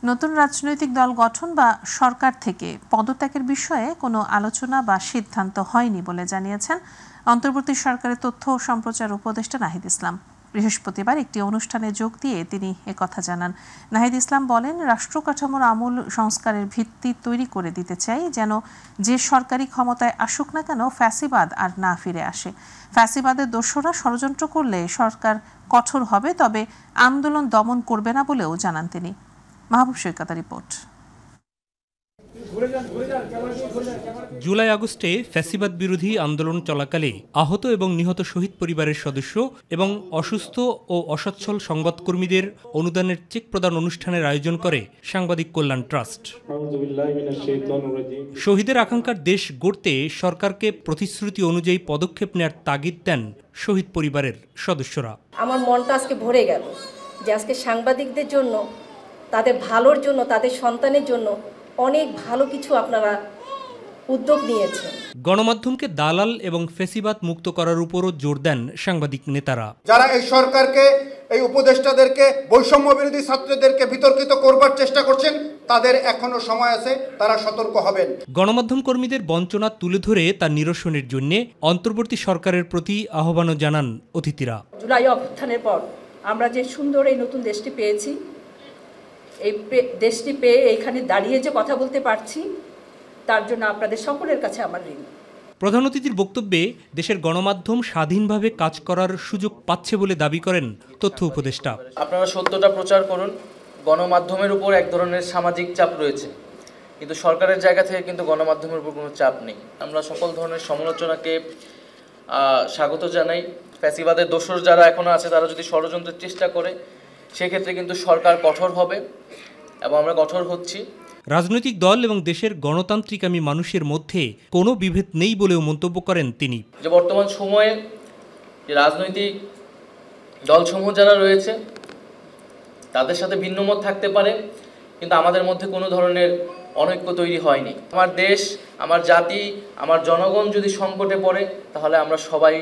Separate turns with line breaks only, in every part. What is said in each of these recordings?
নতুন রাজনৈতিক দল গঠন বা সরকার থেকে পদত্যাগের বিষয়ে কোনো আলোচনা বা সিদ্ধান্ত হয়নি বলে জানিয়েছেন অন্তর্বর্তী সরকারের তথ্য ও সম্প্রচার উপদেষ্টা নাহিদ ইসলাম। বৃহস্পতিবার একটি অনুষ্ঠানে যোগ দিয়ে তিনি একথা জানান। নাহিদ ইসলাম বলেন, রাষ্ট্র কাঠামোর আমূল সংস্কারের ভিত্তি তৈরি করে দিতে চাই, যেন যে সরকারি ক্ষমতায় আসুক না কেন ফ্যাসিবাদ আর না ফিরে আসে। ফ্যাসিবাদের দোসররা ষড়যন্ত্র করলে সরকার কঠোর হবে, তবে আন্দোলন দমন করবে না বলেও জানান তিনি। মাহবুব সৈকতের রিপোর্ট।
জুলাই আগস্টে ফ্যাসিবাদ বিরোধী আন্দোলন চলাকালে আহত এবং নিহত শহীদ পরিবারের সদস্য এবং অসুস্থ ও অসচ্ছল সংবাদকর্মীদের অনুদানের চেক প্রদান অনুষ্ঠানের আয়োজন করে সাংবাদিক কল্যাণ ট্রাস্ট। শহীদের আকাঙ্ক্ষার দেশ গড়তে সরকারকে প্রতিশ্রুতি অনুযায়ী পদক্ষেপ নেওয়ার তাগিদ দেন শহীদ পরিবারের সদস্যরা।
আমার মনটা আজকে ভরে গেল যে আজকে সাংবাদিকদের জন্য, তাদের ভালোর জন্য, তাদের সন্তানের জন্য অনেক ভালো কিছু আপনারা উদ্যোগ নিয়েছেন।
গণমাধ্যমকে দালাল এবং ফ্যাসিবাদ মুক্ত করার উপরও জোর দেন সাংবাদিক নেতারা।
যারা এই সরকারকে, এই উপদেষ্টাদেরকে, বৈষম্য বিরোধী ছাত্রদেরকে বিতর্কিত করবার চেষ্টা করছেন, তাদের এখনো সময় আছে, তারা সতর্ক হবেন।
গণমাধ্যম কর্মীদের বঞ্চনা তুলে ধরে তা নিরসনের জন্য অন্তর্বর্তী সরকারের প্রতি আহ্বানও জানান অতিথিরা।
জুলাই অভ্যুত্থানের পর আমরা যে সুন্দর এই নতুন দেশটি পেয়েছি, এই দেশটি পেয়ে এখানে দাঁড়িয়ে যে কথা বলতে পারছি, তার জন্য আপনাদের সকলের কাছে আমার ঋণ।
প্রধান অতিথির বক্তব্যে দেশের গণমাধ্যম স্বাধীনভাবে কাজ করার সুযোগ পাচ্ছে বলে দাবি করেন তথ্য উপদেষ্টা।
আপনারা সত্যটা প্রচার করুন। গণমাধ্যমের উপর এক ধরনের সামাজিক চাপ রয়েছে, কিন্তু সরকারের জায়গা থেকে কিন্তু গণমাধ্যমের উপর কোনো চাপ নেই। আমরা সকল ধরনের সমালোচনাকে স্বাগত জানাই। ফ্যাসিবাদের দোসর যারা এখনো আছে, তারা যদি ষড়যন্ত্রের চেষ্টা করে, সেক্ষেত্রে কিন্তু সরকার কঠোর হবে এবং আমরা কঠোর হচ্ছি।
রাজনৈতিক দল এবং দেশের গণতান্ত্রিকামী মানুষের মধ্যে কোনো বিভেদ নেই বলেও মন্তব্য করেন তিনি।
যে বর্তমান সময়ে যে রাজনৈতিক দলসমূহ যারা রয়েছে, তাদের সাথে ভিন্নমত থাকতে পারে, কিন্তু আমাদের মধ্যে কোনো ধরনের অনৈক্য তৈরি হয়নি। আমার দেশ, আমার জাতি, আমার জনগণ যদি সংকটে পড়ে, তাহলে আমরা সবাই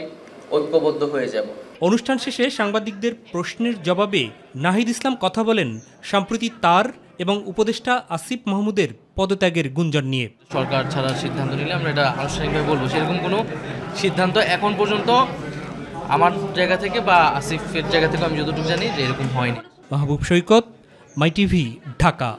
ঐক্যবদ্ধ হয়ে যাব।
অনুষ্ঠান শেষে সাংবাদিকদের প্রশ্নের জবাবে নাহিদ ইসলাম কথা বলেন সম্প্রতি তার এবং উপদেষ্টা আসিফ মাহমুদের পদত্যাগের গুঞ্জন নিয়ে।
সরকার ছাড়ার সিদ্ধান্ত নিলে আমরা এটা আনুষ্ঠানিকভাবে বলবো, সেরকম কোনো সিদ্ধান্ত এখন পর্যন্ত আমার জায়গা থেকে বা আসিফের জায়গা থেকে আমি যতটুকু জানি যে এরকম হয়নি।
মাহবুব সৈকত, মাই টিভি, ঢাকা।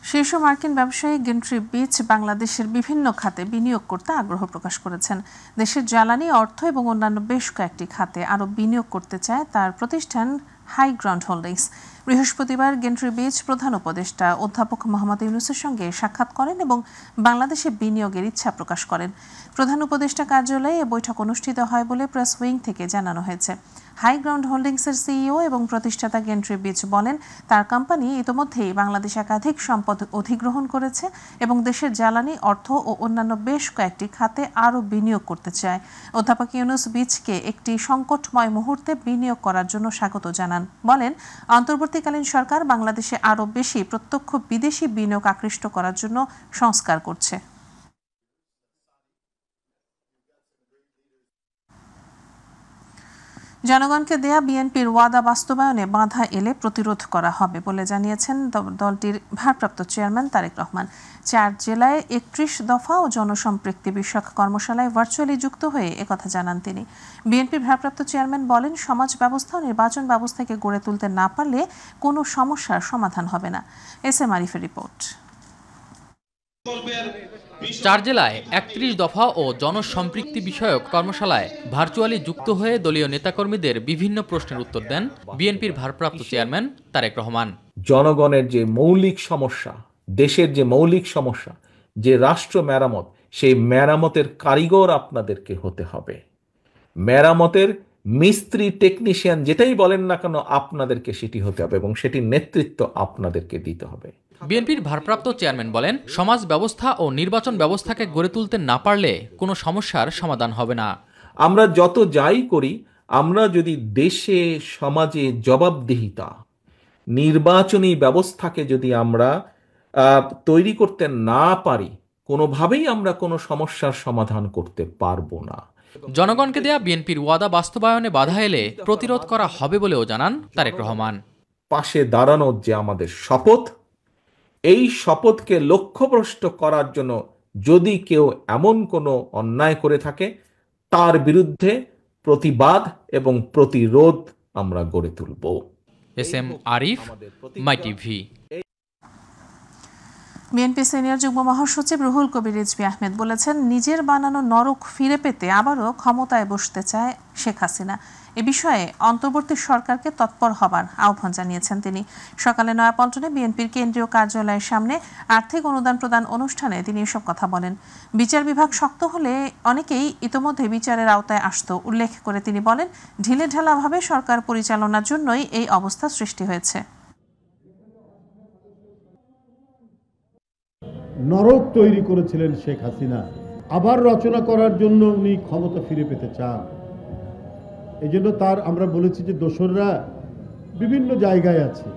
শীর্ষ মার্কিন ব্যবসায়ী গেন্ট্রি বিচ বাংলাদেশের বিভিন্ন খাতে বিনিয়োগ করতে আগ্রহ প্রকাশ করেছেন। দেশের জ্বালানি, অর্থ এবং অন্যান্য বেশ কয়েকটি খাতে আরও বিনিয়োগ করতে চায় তার প্রতিষ্ঠান হাই গ্রাউন্ড হোল্ডিংস। বৃহস্পতিবার গেন্ট্রি বিচ প্রধান উপদেষ্টা অধ্যাপক মোহাম্মদ ইউনূসের সঙ্গে সাক্ষাৎ করেন এবং বাংলাদেশে বিনিয়োগের ইচ্ছা প্রকাশ করেন। প্রধান উপদেষ্টা কার্যালয়ে এ বৈঠক অনুষ্ঠিত হয় বলে প্রেস উইং থেকে জানানো হয়েছে। হাই গ্রাউন্ড হোল্ডিংসের সিইও এবং প্রতিষ্ঠাতা গেন্ট্রি বিচ বলেন, তার কোম্পানি ইতোমধ্যেই বাংলাদেশ একাধিক সম্পদ অধিগ্রহণ করেছে এবং দেশের জ্বালানি, অর্থ ও অন্যান্য বেশ কয়েকটি খাতে আরও বিনিয়োগ করতে চায়। অধ্যাপক ইউনূস বিচকে একটি সংকটময় মুহূর্তে বিনিয়োগ করার জন্য স্বাগত জানান। বলেন, অন্তর্বর্তীকালীন সরকার বাংলাদেশে আরও বেশি প্রত্যক্ষ বিদেশি বিনিয়োগ আকৃষ্ট করার জন্য সংস্কার করছে। জনগণকে দেয়া বিএনপির ওয়াদা বাস্তবায়নে বাধা এলে প্রতিরোধ করা হবে বলে জানিয়েছেন দলটির ভারপ্রাপ্ত চেয়ারম্যান তারেক রহমান। 4 জেলায় 31 দফা ও জনসম্পৃক্তি বিষয়ক কর্মশালায় ভার্চুয়ালি যুক্ত হয়ে একথা জানান তিনি। বিএনপির ভারপ্রাপ্ত চেয়ারম্যান বলেন, সমাজ ব্যবস্থা ও নির্বাচন ব্যবস্থাকে গড়ে তুলতে না পারলে কোনো সমস্যার সমাধান হবে না। এস এম আরিফের রিপোর্ট।
4 জেলায় 31 দফা ও জনসম্পৃক্তি বিষয়ক কর্মশালায় ভার্চুয়ালি যুক্ত হয়ে দলীয় নেতাকর্মীদের বিভিন্ন প্রশ্নের উত্তর দেন বিএনপির ভারপ্রাপ্ত চেয়ারম্যান তারেক রহমান।
জনগণের যে মৌলিক সমস্যা, দেশের যে মৌলিক সমস্যা, যে রাষ্ট্র মেরামত, সেই মেরামতের কারিগর আপনাদেরকে হতে হবে। মেরামতের মিস্ত্রি, টেকনিশিয়ান যেটাই বলেন না কেন, আপনাদেরকে সেটি হতে হবে এবং সেটির নেতৃত্ব আপনাদেরকে দিতে হবে।
বিএনপির ভারপ্রাপ্ত চেয়ারম্যান বলেন, সমাজ ব্যবস্থা ও নির্বাচন ব্যবস্থাকে গড়ে তুলতে না পারলে কোনো সমস্যার সমাধান হবে না।
আমরা যত যাই করি, আমরা যদি দেশে সমাজে জবাবদিহিতা, নির্বাচনী ব্যবস্থাকে যদি আমরা তৈরি করতে না পারি, কোনোভাবেই আমরা কোনো সমস্যার সমাধান করতে পারবো না।
জনগণকে দেয়া বিএনপির ওয়াদা বাস্তবায়নে বাধা এলে প্রতিরোধ করা হবে বলেও জানান তারেক রহমান।
পাশে দাঁড়ানোর যে আমাদের শপথ, এই শপথকে লক্ষ্যভ্রষ্ট করার জন্য যদি কেউ এমন কোনো অন্যায় করে থাকে তার বিরুদ্ধে প্রতিবাদ এবং প্রতিরোধ আমরা গড়ে তুলব।
SM আরিফ, মাই টিভি।
বিএনপি সিনিয়র যুগ্ম মহাসচিব রুহুল কবির রিজভী আহমেদ বলেছেন, নিজের বানানো নরক ফিরে পেতে আবারও ক্ষমতায় বসতে চায় শেখ হাসিনা। এ বিষয়ে অন্তর্বর্তী সরকারকে তৎপর হবার আহ্বান জানিয়েছেন তিনি। সকালে নয়াপল্টনে বিএনপির কেন্দ্রীয় কার্যালয়ের সামনে আর্থিক অনুদান প্রদান অনুষ্ঠানে তিনি এসব কথা বলেন। বিচার বিভাগ শক্ত হলে অনেকেই ইতোমধ্যে বিচারের আওতায় আসত উল্লেখ করে তিনি বলেন, ঢিলেঢালাভাবে সরকার পরিচালনার জন্যই এই অবস্থা সৃষ্টি হয়েছে।
নরক তৈরি করেছিলেন শেখ হাসিনা, আবার রচনা করার জন্য উনি ক্ষমতা ফিরে পেতে চান। এই জন্য তার আমরা বলেছি যে দোসররা বিভিন্ন জায়গায় আছে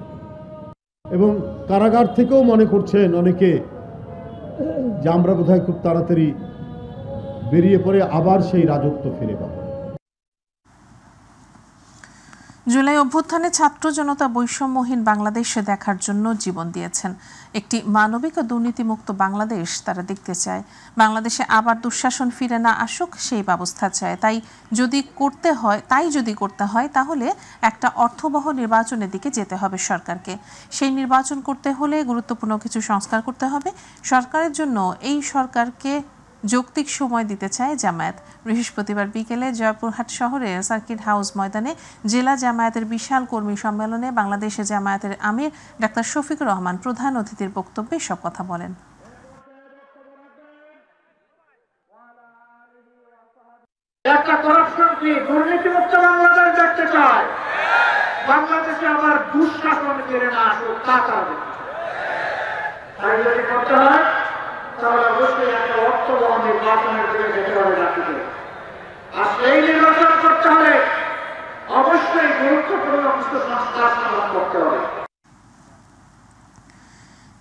এবং কারাগার থেকেও মনে করছেন অনেকে যে আমরা বোধহয় খুব তাড়াতাড়ি বেরিয়ে পড়ে আবার সেই রাজত্ব ফিরে পাবো।
জুলাই অভ্যুত্থানে ছাত্র জনতা বৈষম্যহীন বাংলাদেশ দেখার জন্য জীবন দিয়েছেন। একটি মানবিক ও দুর্নীতিমুক্ত বাংলাদেশ তারা দেখতে চায়। বাংলাদেশে আবার দুঃশাসন ফিরে না আসুক সেই ব্যবস্থা চায়। তাই যদি করতে হয় তাহলে একটা অর্থবহ নির্বাচনের দিকে যেতে হবে সরকারকে। সেই নির্বাচন করতে হলে গুরুত্বপূর্ণ কিছু সংস্কার করতে হবে। সরকারের জন্য এই সরকারকে যৌক্তিক সময় দিতে চায় জামায়াত। বৃহস্পতিবার বিকেলে জয়পুরহাট শহরের সার্কিট হাউস ময়দানে জেলা জামায়াতের বিশাল কর্মী সম্মেলনে বাংলাদেশে জামায়াতের আমির ডাক্তার শফিকুর রহমান প্রধান অতিথির বক্তব্যে সব কথা বলেন।
একটা করাপশন ফ্রি দুর্নীতিমুক্ত বাংলাদেশ দেখতে চায়। বাংলাদেশে আবার দুঃশাসন ফিরে না আসুক তা চাবে। তাই যদি করতে হয় তাহলে অবশ্যই একটা অর্থবহ নির্বাচনের দিকে যেতে হবে জাতিকে। আর সেই নির্বাচন করতে হলে অবশ্যই গুরুত্বপূর্ণ কিছু সংস্কার করতে হবে।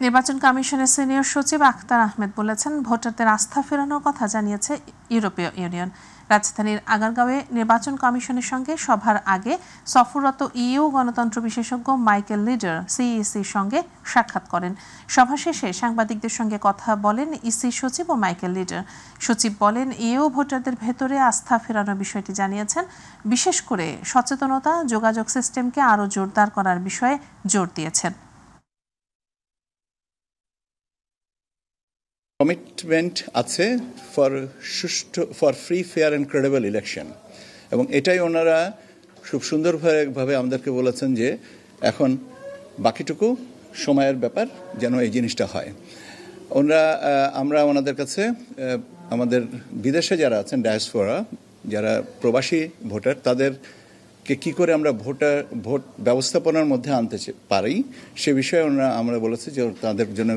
নির্বাচন কমিশনের সিনিয়র সচিব আখতার আহমেদ বলেছেন, ভোটারদের আস্থা ফেরানোর কথা জানিয়েছে ইউরোপীয় ইউনিয়ন। রাজধানীর আগারগাঁওয়ে নির্বাচন কমিশনের সঙ্গে সভার আগে সফররত ইইউ গণতন্ত্র বিশেষজ্ঞ মাইকেল লিডার সিইসির সঙ্গে সাক্ষাৎ করেন। সভা শেষে সাংবাদিকদের সঙ্গে কথা বলেন ইসি সচিব ও মাইকেল লিডার। সচিব বলেন, ইইউ ভোটারদের ভেতরে আস্থা ফেরানোর বিষয়টি জানিয়েছেন। বিশেষ করে সচেতনতা, যোগাযোগ সিস্টেমকে আরও জোরদার করার বিষয়ে জোর দিয়েছেন।
কমিটমেন্ট আছে for free fair and credible election, এবং এটাই ওনারা খুব সুন্দরভাবে আমাদেরকে বলেছেন যে এখন বাকিটুকু সময়ের ব্যাপার যেন এই জিনিসটা হয়। আমরা ওনাদের কাছে আমাদের বিদেশে যারা আছেন ডায়াসপোরা, যারা প্রবাসী ভোটার, তাদেরকে কী করে আমরা ভোট ব্যবস্থাপনার মধ্যে আনতে পারি সে বিষয়ে আমরা বলেছি যে তাদের জন্য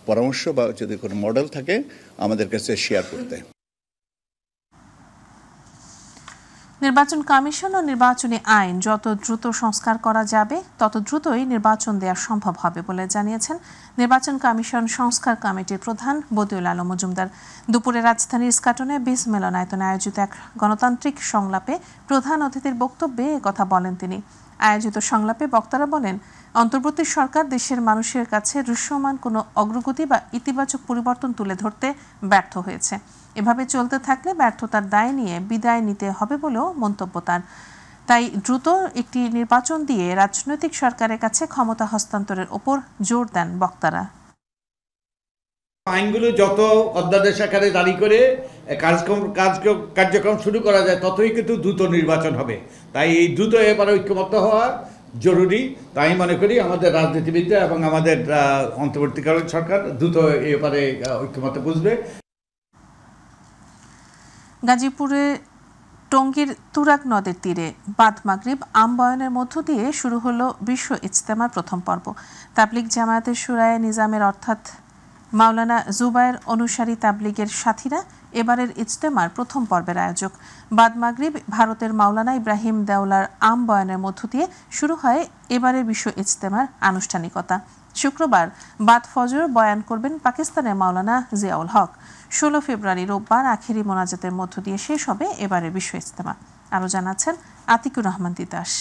পরামর্শ বা যদি কোনো মডেল থাকে আমাদের কাছে শেয়ার করতে।
নির্বাচন কমিশন ও নির্বাচনী আইন যত দ্রুত সংস্কার করা যাবে তত দ্রুতই নির্বাচন দেওয়া সম্ভব হবে বলে জানিয়েছেন নির্বাচন কমিশন সংস্কার কমিটির প্রধান বদিউল আলম মজুমদার। দুপুরে রাজধানীর ইস্কাটনে বিস মিলনায়তনে আয়োজিত এক গণতান্ত্রিক সংলাপে প্রধান অতিথির বক্তব্যে একথা বলেন তিনি। আয়োজিত সংলাপে বক্তারা বলেন, অন্তর্বর্তী সরকার দেশের মানুষের কাছে দৃশ্যমান কোনো অগ্রগতি বা ইতিবাচক পরিবর্তন তুলে ধরতে ব্যর্থ হয়েছে। এভাবে চলতে থাকলে ব্যর্থতার দায় নিয়ে বিদায় নিতে হবে বলেও মন্তব্য তার। তাই দ্রুত একটি নির্বাচন দিয়ে রাজনৈতিক সরকারের কাছে ক্ষমতা হস্তান্তরের ওপর জোর দেন বক্তারা।
আইনগুলো যত অধ্যাদেশ আকারে জারি করে কার্যক্রম শুরু করা যায় ততই কিন্তু দ্রুত নির্বাচন হবে। তাই এই দ্রুত এবারে ঐক্যমত্য হওয়া জরুরি। তাই মনে করি আমাদের রাজনীতিবিদরা এবং আমাদের অন্তর্বর্তীকালীন সরকার দ্রুত এই ব্যাপারে ঐক্যমত্য বুঝবে।
গাজীপুরে টঙ্গীর তুরাগ নদের তীরে বাদ মাগরিব আমবয়নের মধ্য দিয়ে শুরু হলো বিশ্ব ইজতেমার প্রথম পর্ব। তাবলিগ জামায়াতের শুরায়ে নিজামের অর্থাৎ মাওলানা জুবায়ের অনুসারী তাবলিগের সাথীরা এবারের ইজতেমার প্রথম পর্বের আয়োজক। বাদ মাগরিব ভারতের মাওলানা ইব্রাহিম দেওলার আম বয়ানের মধ্য দিয়ে শুরু হয় এবারের বিশ্ব ইজতেমার আনুষ্ঠানিকতা। শুক্রবার বাদ ফজর বয়ান করবেন পাকিস্তানের মাওলানা জিয়াউল হক। 16 ফেব্রুয়ারি রোববার আখেরি মোনাজাতের মধ্য দিয়ে শেষ হবে এবারের বিশ্ব ইজতেমা। আরও জানাচ্ছেন আতিকুর রহমান তিতাস।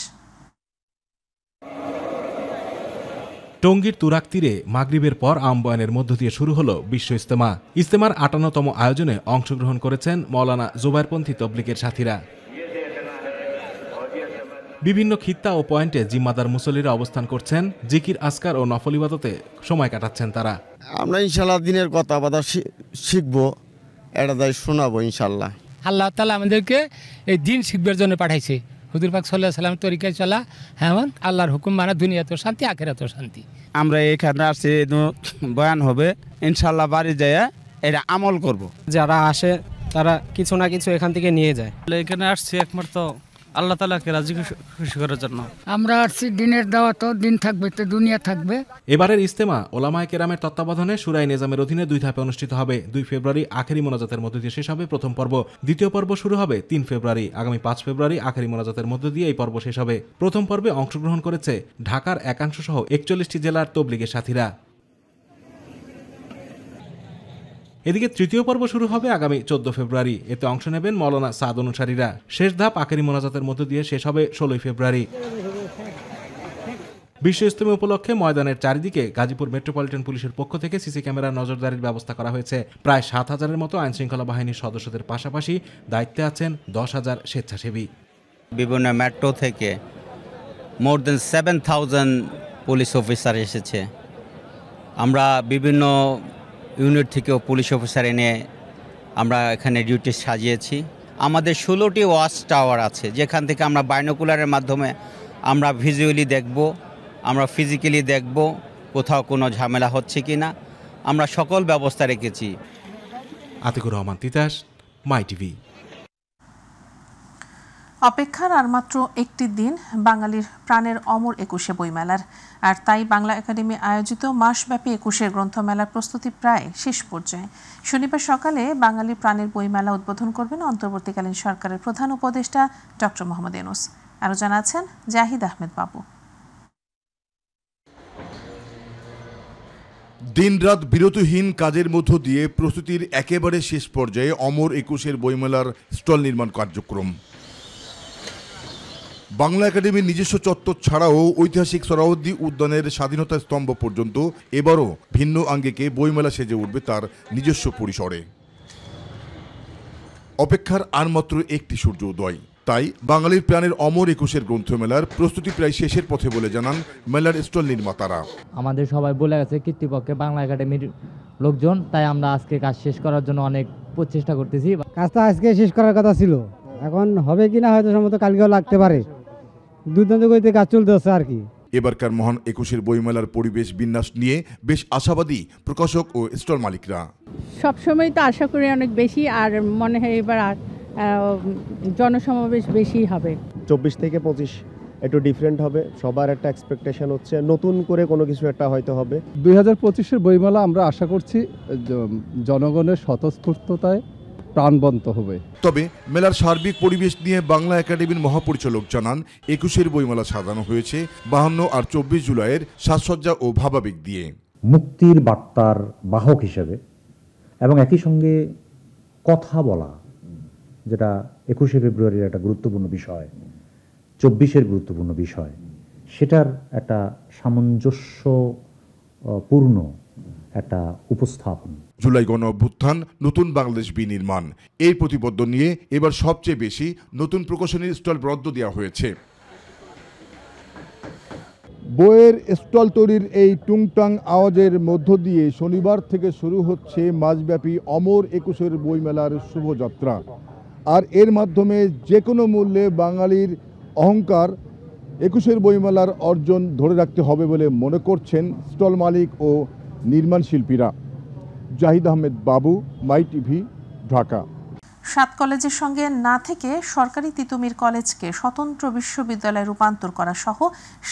টঙ্গীর তুরাক তীরে মাগরিবের পর আমবয়ানের মধ্য দিয়ে শুরু হলো বিশ্ব ইজতেমা। ইজতেমার ৫৮তম আয়োজনে অংশগ্রহণ করেছেন মওলানা জুবাইরপন্থী তবলিগের সাথীরা। বিভিন্ন খিত্তা ও পয়েন্টে জিম্মাদার মুসল্লিরা অবস্থান করছেন, জিকির আসকার ও নফল ইবাদতে সময় কাটাচ্ছেন তারা।
আমরা ইনশাল্লাহ দিনের কথাবার্তা শিখবো, এটা তাই শোনাবো ইনশাল্লাহ।
আল্লাহ তাআলা আমাদেরকে এই দিন শিখবার জন্য পাঠাইছে। হুজুর পাক সাল্লাল্লাহু আলাইহি ওয়াসাল্লামের তরিকায় চলা, হ্যাঁ আল্লাহর হুকুম মানা, দুনিয়াতেও শান্তি আখিরাতেও শান্তি।
আমরা এখানে আসছি, বয়ান হবে ইনশাল্লাহ, বাড়ি যায় এটা আমল করব।
যারা আসে তারা কিছু না কিছু এখান থেকে নিয়ে যায়।
এখানে আসছি একমাত্র আল্লাহ তাআলাকে রাজি খুশি করার জন্য।
আমরা আসছি দিনের দাওয়াত, দিন থাকবে তো দুনিয়া থাকবে।
এবারের ইজতেমা ওলামায়ে কেরামের তত্ত্বাবধানে শুরায়ে নিজামের অধীনে 2 ধাপে অনুষ্ঠিত হবে। 2 ফেব্রুয়ারি আখেরি মোনাজাতের মধ্য দিয়ে শেষ হবে প্রথম পর্ব। দ্বিতীয় পর্ব শুরু হবে 3 ফেব্রুয়ারি। আগামী 5 ফেব্রুয়ারি আখেরি মোনাজাতের মধ্য দিয়ে এই পর্ব শেষ হবে। প্রথম পর্বে অংশগ্রহণ করেছে ঢাকার একাংশ সহ 41টি জেলার তবলিগের সাথীরা। এদিকে তৃতীয় পর্ব শুরু হবে আগামী 14 ফেব্রুয়ারি। এতে অংশ নেবেন মওলানা সাদ অনুসারীরা। শেষ ধাপ আখেরি মোনাজাতের মধ্য দিয়ে শেষ হবে 16 ফেব্রুয়ারি। বিশ্ব ইজতেমা উপলক্ষে ময়দানের চারিদিকে গাজীপুর মেট্রোপলিটন পুলিশের পক্ষ থেকে সিসি ক্যামেরার নজরদারির ব্যবস্থা করা হয়েছে। প্রায় 7,000-এর মতো আইনশৃঙ্খলা বাহিনীর সদস্যদের পাশাপাশি দায়িত্বে আছেন 10,000 স্বেচ্ছাসেবী।
বিভিন্ন মেট্রো থেকে মোর দেন 7,000 পুলিশ অফিসার এসেছে। আমরা বিভিন্ন ইউনিট থেকেও পুলিশ অফিসার এনে আমরা এখানে ডিউটি সাজিয়েছি। আমাদের 16টি ওয়াচ টাওয়ার আছে, যেখান থেকে আমরা বাইনোকুলারের মাধ্যমে আমরা ভিজুয়ালি দেখব, আমরা ফিজিক্যালি দেখব কোথাও কোনো ঝামেলা হচ্ছে কি না। আমরা সকল ব্যবস্থা রেখেছি।
আতিকুর রহমান তিতাস, মাই টিভি।
অপেক্ষার আর মাত্র একটি দিন বাঙালির প্রাণের অমর 21শে বইমেলার। আর তাই বাংলা একাডেমি আয়োজিত মাসব্যাপী 21শে গ্রন্থমেলার প্রস্তুতি প্রায় শেষ পর্যায়ে। শনিবার সকালে বাঙালির প্রাণের বইমেলা উদ্বোধন করবেন অন্তর্বর্তীকালীন সরকারের প্রধান উপদেষ্টা ডক্টর মোহাম্মদ ইউনূস। আরও জানাচ্ছেন জাহিদ আহমেদ বাবু।
দিনরাত বিরতিহীন কাজের মধ্য দিয়ে প্রস্তুতির একেবারে শেষ পর্যায়ে অমর 21শে বইমেলার স্টল নির্মাণ কার্যক্রম। বাংলা একাডেমির নিজস্ব চত্বর ছাড়াও ঐতিহাসিক সোহরাওয়ার্দী উদ্যানের স্বাধীনতা স্তম্ভ পর্যন্ত এবারও ভিন্ন আঙ্গিকে বইমেলা সেজে উঠবে তার নিজস্ব পরিসরে। অপেক্ষার আর মাত্র একটি সূর্য উদয়। তাই বাঙালির প্রাণের অমর 21শে গ্রন্থমেলার প্রস্তুতি প্রায় শেষের পথে বলে জানান মেলার স্টল নির্মাতারা।
আমাদের সবাই বলে গেছে কর্তৃপক্ষে বাংলা একাডেমির লোকজন, তাই আমরা আজকে কাজ শেষ করার জন্য অনেক প্রচেষ্টা করতেছি।
কাজটা আজকে শেষ করার কথা ছিল, এখন হবে কিনা হয়তো সম্ভবত কালকেও লাগতে পারে। দুর্দান্ত গতিতে কাজ চলতেছে আর কি।
এবারকার মহান 21শে বইমেলার পরিবেশ বিন্যাস নিয়ে বেশ আশাবাদী প্রকাশক ও স্টল মালিকরা।
সবসময় তো আশা করি অনেক বেশি, আর মনে হয় এবার জনসমাবেশ বেশি হবে।
24 থেকে 25 একটু ডিফারেন্ট হবে, সবার একটা এক্সপেকটেশন হচ্ছে নতুন করে কোনো কিছু একটা হয়তো হবে।
2025-এর বইমেলা আমরা আশা করছি জনগণের স্বতঃস্ফূর্ততায় প্রাণবন্ত হবে।
তবে মেলার সার্বিক পরিবেশ নিয়ে বাংলা একাডেমির মহাপরিচালক জানান 21শে বইমেলা সাজানো হয়েছে 52 আর 24 জুলাইয়ের সাজসজ্জা ও ভাবাবেগ দিয়ে।
মুক্তির বার্তার বাহক হিসেবে এবং একই সঙ্গে কথা বলা, যেটা 21শে ফেব্রুয়ারির একটা গুরুত্বপূর্ণ বিষয়, 24-এর গুরুত্বপূর্ণ বিষয়, সেটার একটা সামঞ্জস্যপূর্ণ একটা উপস্থাপন।
জুলাই গণ অভ্যুত্থান, নতুন বাংলাদেশ বিনির্মাণ, এই প্রতিপাদ্য নিয়ে এবার সবচেয়ে বেশি নতুন প্রকাশনীর স্টল বরাদ্দ দেওয়া হয়েছে।
বইয়ের স্টল তৈরির এই টুংটাং আওয়াজের মধ্য দিয়ে শনিবার থেকে শুরু হচ্ছে মাসব্যাপী অমর 21শে বইমেলার শুভযাত্রা। আর এর মাধ্যমে যে কোনো মূল্যে বাঙালির অহংকার 21শে বইমেলার অর্জন ধরে রাখতে হবে বলে মনে করছেন স্টল মালিক ও নির্মাণ শিল্পীরা। জাহিদ আহমেদ বাবু, মাই টিভি, ঢাকা।
7 কলেজের সঙ্গে না থেকে সরকারি তিতুমির কলেজকে স্বতন্ত্র বিশ্ববিদ্যালয়ে রূপান্তর করা সহ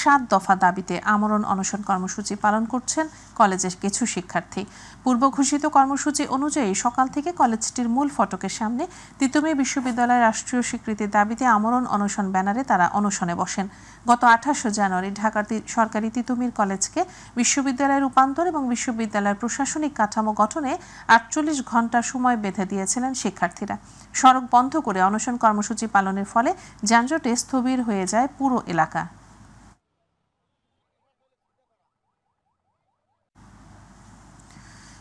7 দফা দাবিতে আমরণ অনশন কর্মসূচি পালন করছেন কলেজের কিছু শিক্ষার্থী। পূর্ব ঘোষিত কর্মসূচি অনুযায়ী সকাল থেকে কলেজটির মূল ফটকের সামনে তিতুমির বিশ্ববিদ্যালয়ের রাষ্ট্রীয় স্বীকৃতির দাবিতে আমরণ অনশন ব্যানারে তারা অনশনে বসেন। গত 28 জানুয়ারি ঢাকার সরকারি তিতুমির কলেজকে বিশ্ববিদ্যালয়ে রূপান্তর এবং বিশ্ববিদ্যালয়ের প্রশাসনিক কাঠামো গঠনে 48 ঘণ্টা সময় বেঁধে দিয়েছিলেন শিক্ষার্থীরা। সড়ক বন্ধ করে অনশন কর্মসূচি পালনের ফলে যানজটে স্থবির হয়ে যায় পুরো এলাকা।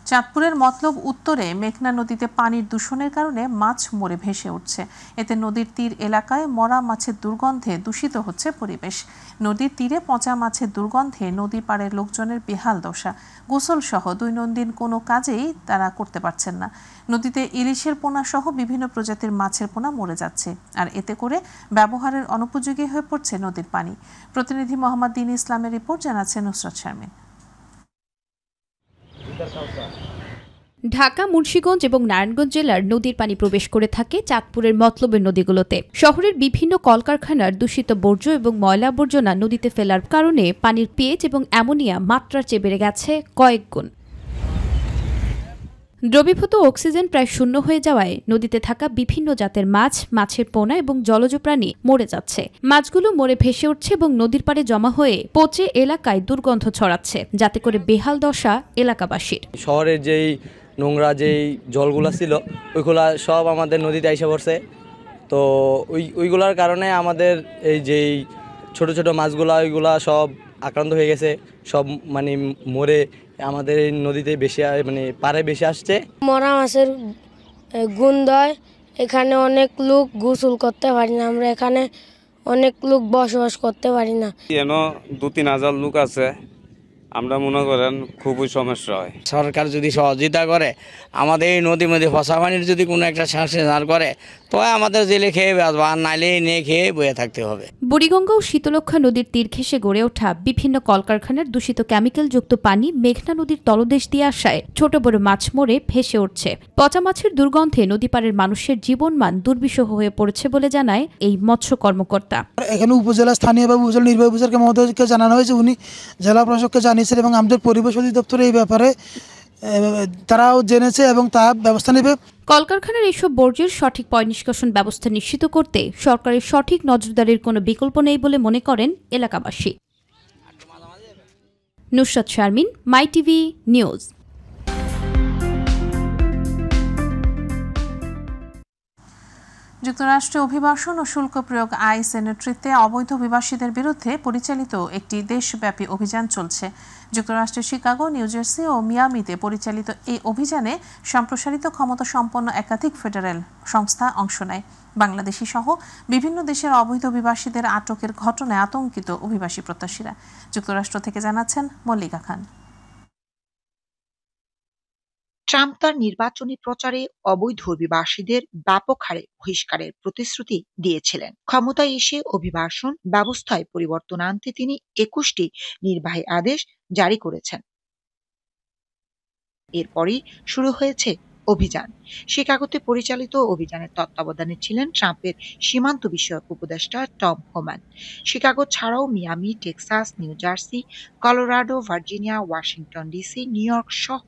চাঁদপুরের মতলব উত্তরে মেঘনা নদীতে পানির দূষণের কারণে মাছ মরে ভেসে উঠছে। এতে নদীর তীর এলাকায় মরা মাছের দুর্গন্ধে দূষিত হচ্ছে পরিবেশ। নদীর তীরে পচা মাছের দুর্গন্ধে নদী পাড়ের লোকজনের বেহাল দশা। গোসল সহ দৈনন্দিন কোনো কাজেই তারা করতে পারছেন না। নদীতে ইলিশের পোনা সহ বিভিন্ন প্রজাতির মাছের পোনা মরে যাচ্ছে, আর এতে করে ব্যবহারের অনুপযোগী হয়ে পড়ছে নদীর পানি। প্রতিনিধি মোহাম্মদ দিন ইসলামের রিপোর্ট, জানাচ্ছেন নুসরাত শারমিন।
ঢাকা, মুন্সিগঞ্জ এবং নারায়ণগঞ্জ জেলার নদীর পানি প্রবেশ করে থাকে চাঁদপুরের মতলবের নদীগুলোতে। শহরের বিভিন্ন কলকারখানার দূষিত বর্জ্য এবং ময়লা আবর্জনা নদীতে ফেলার কারণে পানির পিএইচ এবং অ্যামোনিয়া মাত্রার চেয়ে বেড়ে গেছে কয়েক গুণ। দ্রবীভূত অক্সিজেন প্রায় শূন্য হয়ে যাওয়ায় নদীতে থাকা বিভিন্ন জাতের মাছ, মাছের পোনা এবং জলজ প্রাণী মরে যাচ্ছে। মাছগুলো মরে ভেসে উঠছে এবং নদীর পাড়ে জমা হয়ে পচে এলাকায় দুর্গন্ধ ছড়াচ্ছে, যাতে করে বেহাল দশা এলাকাবাসীর।
শহরের যেই নোংরা যেই জলগুলা ছিল ওইগুলা সব আমাদের নদীতে এসে পড়ছে। তো ওইগুলার কারণে আমাদের এই যেই ছোট ছোট মাছগুলা ওইগুলা সব আক্রান্ত হয়ে গেছে, সব মানে মরে আমাদের এই নদীতে বেশি মানে পাড়ে বেশি আসছে।
মরা মাছের গন্ধয় এখানে অনেক লোক গোসল করতে পারি না, আমরা এখানে অনেক লোক বসবাস করতে পারি না।
2-3 হাজার লোক আছে, আমরা মনে করেন খুবই সমস্যা হয়।
সরকার যদি সহযোগিতা করে, আমাদের এই নদীর মধ্যে ফসা পানির যদি কোনো একটা সংস্কার করে, তো আমাদের জেলে খেয়ে বাঁচবো, আর নাইলে নিয়ে খেয়ে বয়ে থাকতে হবে।
বুড়িগঙ্গা ও শীতলক্ষা নদীর তীর ঘেঁষে গড়ে ওঠা বিভিন্ন কলকারখানার দূষিত কেমিক্যালযুক্ত পানি মেঘনা নদীর তলদেশ দিয়ে আসায় ছোট বড় মাছ মরে ভেসে উঠছে। পচা মাছের দুর্গন্ধে নদী পাড়ের মানুষের জীবনমান দুর্বিষহ হয়ে পড়েছে বলে জানায় এই মৎস্য কর্মকর্তা।
এখানে উপজেলা স্থানীয় বা উপজেলা নির্বাহী অফিসারকে মহোদয়কে জানানো হয়েছে, উনি জেলা প্রশাসককে জানিয়েছেন এবং আমাদের পরিবেশ অধিদপ্তর এই ব্যাপারে তারাও জেনেছে এবং তা ব্যবস্থা নেবে।
কলকারখানার এইসব বর্জ্যের সঠিক পয়ঃনিষ্কাশন ব্যবস্থা নিশ্চিত করতে সরকারের সঠিক নজরদারির কোনো বিকল্প নেই বলে মনে করেন এলাকাবাসী। নুসরাত শারমিন, মাই টিভি নিউজ।
যুক্তরাষ্ট্রে অভিবাসন ও শুল্ক প্রয়োগ আইনের নেতৃত্বে অবৈধ অভিবাসীদের বিরুদ্ধে পরিচালিত একটি দেশব্যাপী অভিযান চলছে। যুক্তরাষ্ট্রের শিকাগো, নিউ জার্সি ও মিয়ামিতে পরিচালিত এই অভিযানে সম্প্রসারিত ক্ষমতা সম্পন্ন একাধিক ফেডারেল সংস্থা অংশ নেয়। বাংলাদেশি সহ বিভিন্ন দেশের অবৈধ অভিবাসীদের আটকের ঘটনায় আতঙ্কিত অভিবাসী প্রত্যাশীরা। যুক্তরাষ্ট্র থেকে জানাচ্ছেন মল্লিকা খান।
ট্রাম্প তার নির্বাচনী প্রচারে অবৈধ অভিবাসীদের ব্যাপক হারে বহিষ্কারের প্রতিশ্রুতি দিয়েছিলেন। ক্ষমতায় এসে অভিবাসন ব্যবস্থায় পরিবর্তন আনতে তিনি 21টি নির্বাহী আদেশ জারি করেছেন। এরপরই শুরু হয়েছে অভিযান। শিকাগোতে পরিচালিত অভিযানের তত্ত্বাবধানে ছিলেন ট্রাম্পের সীমান্ত বিষয়ক উপদেষ্টা টম হোম্যান। শিকাগো ছাড়াও Miami, Texas, new jersey, Colorado, Virginia, Washington DC, new York সহ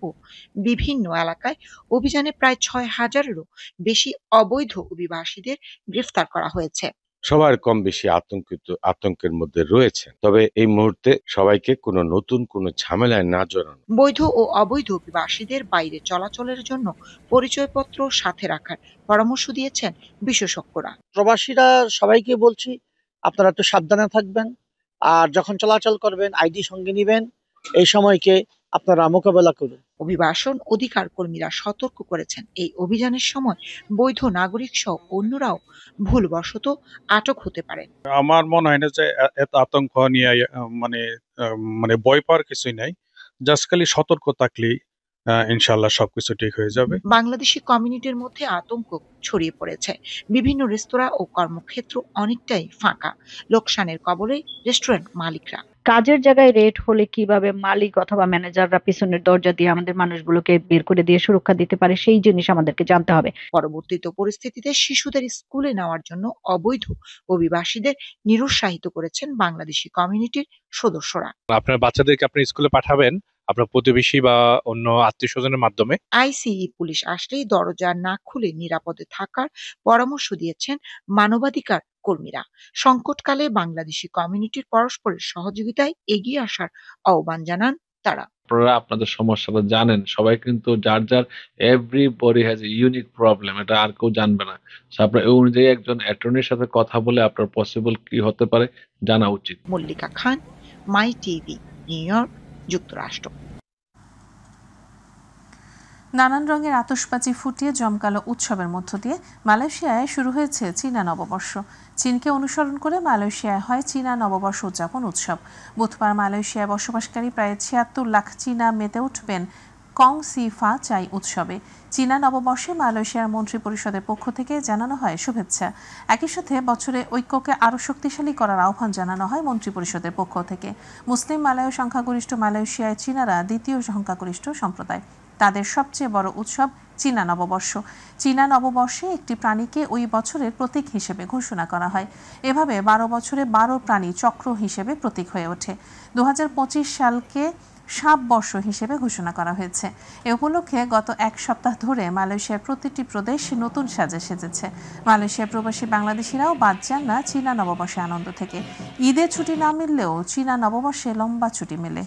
বিভিন্ন এলাকায় অভিযানে প্রায় 6,000-এরও বেশি অবৈধ অভিবাসীদের গ্রেফতার করা হয়েছে।
সবার কম বেশি আতঙ্কের মধ্যে রয়েছে, তবে এই মুহূর্তে সবাইকে কোনো নতুন কোনো ঝামেলায় না জড়ানো।
বৈধ ও অবৈধ অভিবাসীদের বাইরে চলাচলের জন্য পরিচয়পত্র সাথে রাখার পরামর্শ দিয়েছেন বিশেষজ্ঞরা।
প্রবাসীরা সবাইকে বলছি, আপনারা একটু সাবধানে থাকবেন, আর যখন চলাচল করবেন আইডি সঙ্গে নেবেন, এই সময়কে আপনারা মোকাবেলা করুন।
অভিবাসন অধিকার কর্মীরা সতর্ক করেছেন, এই অভিযানের সময় বৈধ নাগরিক সহ অন্যরাও ভুলবশত আটক হতে পারেন।
আমার মনে হয় না যে এত আতঙ্ক নিয়ে মানে ভয় পাওয়ার কিছুই নাই, জাস্ট খালি সতর্ক থাকলেই ইনশাআল্লাহ সবকিছু ঠিক হয়ে যাবে।
বাংলাদেশি কমিউনিটির মধ্যে আতঙ্ক ছড়িয়ে পড়েছে। বিভিন্ন রেস্তোরাঁ ও কর্মক্ষেত্র অনেকটাই ফাঁকা। লোকসানের কবলে রেস্টুরেন্ট মালিকরা।
কাজের জায়গায় রেট হলে কিভাবে মালিক অথবা ম্যানেজাররা পিছনের দরজা দিয়ে আমাদের মানুষগুলোকে বের করে দিয়ে সুরক্ষা দিতে পারে, সেই জিনিস আমাদেরকে জানতে হবে।
পরবর্তীত পরিস্থিতিতে শিশুদের স্কুলে নেওয়ার জন্য অবৈধ অভিবাসীদের নিরুৎসাহিত করেছেন বাংলাদেশি কমিউনিটির সদস্যরা।
আপনার বাচ্চাদেরকে আপনি স্কুলে পাঠাবেন আপনার প্রতিবেশী বা অন্য আত্মীয়স্বজনের মাধ্যমে।
আইসিই পুলিশ আসলেই দরজা না খুলে নিরাপদে থাকার পরামর্শ দিয়েছেন মানবাধিকার কর্মীরা। সংকটকালে বাংলাদেশি কমিউনিটির পরস্পরের সহযোগিতায় এগিয়ে আসার আহ্বান জানান তারা।
আপনারা আপনাদের সমস্যাটা জানেন, সবাই কিন্তু যার যার everybody has a unique problem, এটা আর কেউ জানবে না। আপনার এই অনুযায়ী একজন অ্যাটর্নির সাথে কথা বলে আপনার পসিবল কি হতে পারে জানা উচিত।
মল্লিকা খান, মাই টিভি, নিউ ইয়র্ক, যুক্তরাষ্ট্র।
নানান রঙের আতশবাজি ফুটিয়ে জমকালো উৎসবের মধ্য দিয়ে মালয়েশিয়ায় শুরু হয়েছে চীনা নববর্ষ। চীনকে অনুসরণ করে মালয়েশিয়ায় হয় চীনা নববর্ষ উদযাপন উৎসব। বুধবার মালয়েশিয়ায় বসবাসকারী প্রায় ৭৬ লাখ চীনা মেতে উঠবেন কং সি ফা চাই উৎসবে। চীনা নববর্ষে মালয়েশিয়ার মন্ত্রী পরিষদের পক্ষ থেকে জানানো হয় শুভেচ্ছা। একই সাথে বছরে ঐক্যকে আরও শক্তিশালী করার আহ্বান জানানো হয় মন্ত্রী পরিষদের পক্ষ থেকে। মুসলিম মালয় সংখ্যাগরিষ্ঠ মালয়েশিয়ায় চীনারা দ্বিতীয় সংখ্যাগরিষ্ঠ সম্প্রদায়। তাদের সবচেয়ে বড় উৎসব চীনা নববর্ষ। চীনা নববর্ষে একটি প্রাণীকে ওই বছরের প্রতীক হিসেবে ঘোষণা করা হয়। এভাবে ১২ বছরে ১২ প্রাণী চক্র হিসেবে প্রতীক হয়ে ওঠে। ২০২৫ সালকে সাপ বর্ষ হিসেবে ঘোষণা করা হয়েছে। এ উপলক্ষে গত এক সপ্তাহ ধরে মালয়েশিয়ার প্রতিটি প্রদেশ নতুন সাজে সেজেছে। মালয়েশিয়ার প্রবাসী বাংলাদেশিরাও বাদ যান না চীনা নববর্ষে আনন্দ থেকে। ঈদে ছুটি না মিললেও চীনা নববর্ষে লম্বা ছুটি মেলে।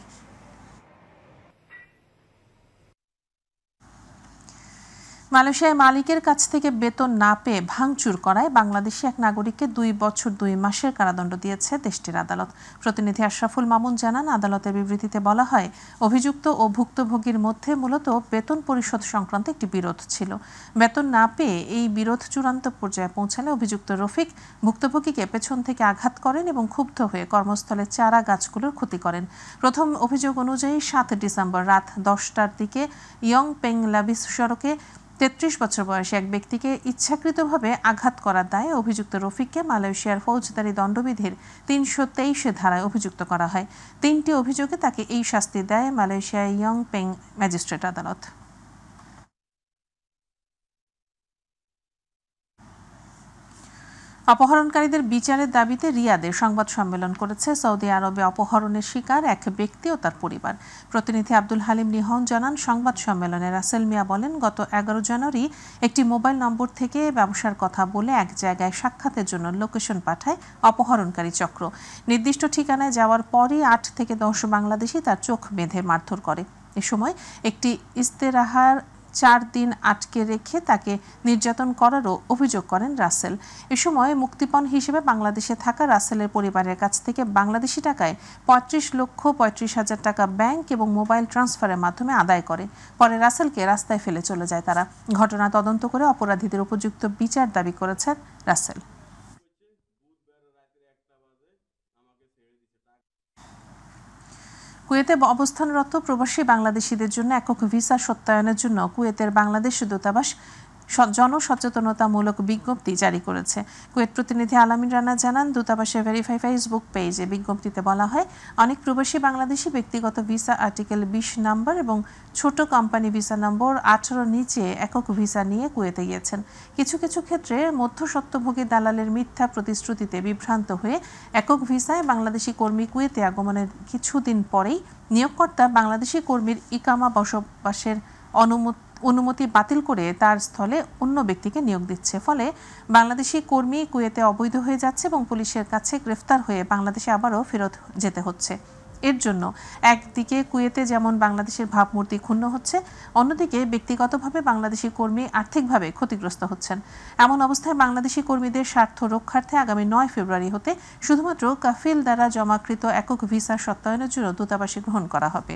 মালয়েশিয়ায় মালিকের কাছ থেকে বেতন না পেয়ে ভাঙচুর করায় বাংলাদেশি এক নাগরিককে ২ বছর ২ মাসের কারাদণ্ড দিয়েছে দেশটির আদালত। প্রতিনিধি আশরাফুল মামুন জানান, আদালতের বিবৃতিতে বলা হয়, অভিযুক্ত ও ভুক্তভোগীর মধ্যে মূলত বেতন পরিশোধ সংক্রান্ত একটি বিরোধ ছিল। বেতন না পেয়ে এই বিরোধ চূড়ান্ত পর্যায়ে পৌঁছালে অভিযুক্ত রফিক ভুক্তভোগীকে পেছন থেকে আঘাত করেন এবং ক্ষুব্ধ হয়ে কর্মস্থলে চারা গাছগুলোর ক্ষতি করেন। প্রথম অভিযোগ অনুযায়ী ৭ ডিসেম্বর রাত ১০টার দিকে ইয়ং পেং লাবিস সড়কে ৩৩ বছর বয়সী এক ব্যক্তিকে ইচ্ছাকৃতভাবে আঘাত করার দায়ে অভিযুক্ত রফিককে মালয়েশিয়ার ফৌজদারি দণ্ডবিধির ৩২৩ ধারায় অভিযুক্ত করা হয়। ৩টি অভিযোগে তাকে এই শাস্তি দেয় মালয়েশিয়ার ইয়ং পেং ম্যাজিস্ট্রেট আদালত। অপহরণকারীদের বিচারের দাবিতে রিয়াদে সংবাদ সম্মেলন করেছে সৌদি আরবে অপহরণের শিকার এক ব্যক্তি ও তার পরিবার। প্রতিনিধি আব্দুল হালিম নিহন জানান, সংবাদ সম্মেলনে রাসেল মিয়া বলেন, গত ১১ জানুয়ারি একটি মোবাইল নম্বর থেকে ব্যবসার কথা বলে এক জায়গায় সাক্ষাতের জন্য লোকেশন পাঠায় অপহরণকারী চক্র। নির্দিষ্ট ঠিকানায় যাওয়ার পরই ৮ থেকে ১০ বাংলাদেশি তার চোখ বেঁধে মারধর করে। এ সময় একটি ইস্তেরাহার ৪ দিন আটকে রেখে তাকে নির্যাতন করারও অভিযোগ করেন রাসেল। এ সময় মুক্তিপণ হিসেবে বাংলাদেশে থাকা রাসেলের পরিবারের কাছ থেকে বাংলাদেশি টাকায় ৩৫,৩৫,০০০ টাকা ব্যাংক এবং মোবাইল ট্রান্সফারের মাধ্যমে আদায় করে। পরে রাসেলকে রাস্তায় ফেলে চলে যায় তারা। ঘটনা তদন্ত করে অপরাধীদের উপযুক্ত বিচার দাবি করেছেন রাসেল। কুয়েতে অবস্থানরত প্রবাসী বাংলাদেশিদের জন্য একক ভিসা সত্যায়নের জন্য কুয়েতের বাংলাদেশ দূতাবাস জনসচেতনতামূলক বিজ্ঞপ্তি জারি করেছে। কুয়েত প্রতিনিধি আলামিন রানা জানান, দূতাবাসের ভেরিফাই ফেসবুক পেজে বিজ্ঞপ্তিতে বলা হয়, অনেক প্রবাসী বাংলাদেশি ব্যক্তিগত ভিসা আর্টিকেল ২০ নম্বর এবং ছোট কোম্পানি ভিসা নম্বর ১৮ নিচে একক ভিসা নিয়ে কুয়েতে গিয়েছেন। কিছু কিছু ক্ষেত্রে মধ্যস্বত্বভোগী দালালের মিথ্যা প্রতিশ্রুতিতে বিভ্রান্ত হয়ে একক ভিসায় বাংলাদেশি কর্মী কুয়েতে আগমনের কিছুদিন পরেই নিয়োগকর্তা বাংলাদেশি কর্মীর ইকামা বসবাসের অনুমতি বাতিল করে তার স্থলে অন্য ব্যক্তিকে নিয়োগ দিচ্ছে। ফলে বাংলাদেশি কর্মী কুয়েতে অবৈধ হয়ে যাচ্ছে এবং পুলিশের কাছে গ্রেফতার হয়ে বাংলাদেশে আবারও ফেরত যেতে হচ্ছে। এর জন্য একদিকে কুয়েতে যেমন বাংলাদেশের ভাবমূর্তি ক্ষুণ্ণ হচ্ছে, অন্যদিকে ব্যক্তিগতভাবে বাংলাদেশি কর্মী আর্থিকভাবে ক্ষতিগ্রস্ত হচ্ছেন। এমন অবস্থায় বাংলাদেশি কর্মীদের স্বার্থ রক্ষার্থে আগামী ৯ ফেব্রুয়ারি হতে শুধুমাত্র কাফিল দ্বারা জমাকৃত একক ভিসা সত্যায়নের জন্য দূতাবাসে গ্রহণ করা হবে।